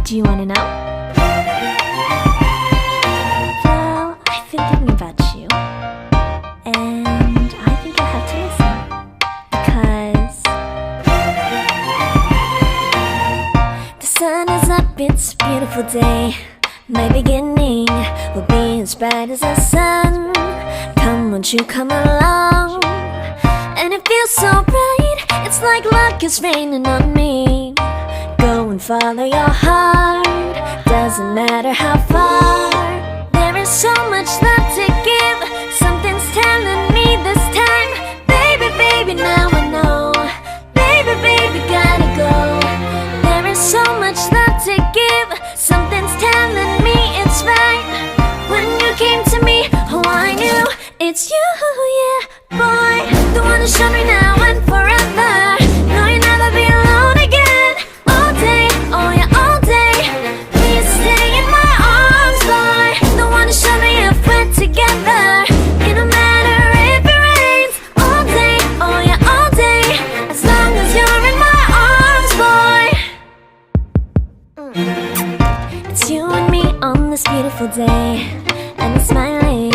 Do you want to know? Well, I've been thinking about you, and I think you'll have to listen, because the sun is up, it's a beautiful day. My beginning will be as bright as the sun. Come, won't you come along? And it feels so bright, it's like luck is raining on me. Go and follow your heart, doesn't matter how far. There is so much love to give, something's telling me this time. Baby, baby, now I know. Baby, baby, gotta go. There is so much love to give, something's telling me it's right. When you came to me, oh I knew it's you, yeah, boy. The one who showed me now and forever. No, you'll never be alone again. All day, oh yeah, all day. Please stay in my arms, boy. The one who showed me if we're together. It don't matter if it rains. All day, oh yeah, all day. As long as you're in my arms, boy. It's you and me on this beautiful day, and I'm smiling,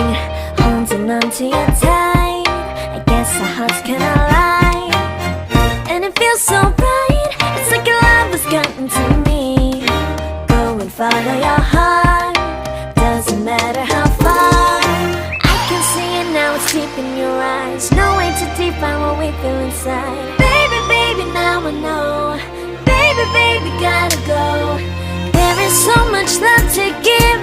holding on to you tight. I guess our hearts cannot lie, and it feels so bright. It's like your love has gotten to me. Go and follow your heart, doesn't matter how far. I can see it now, it's deep in your eyes. No way to define what we feel inside. Baby, baby, now I know. Baby, baby, gotta go. There is so much love to give.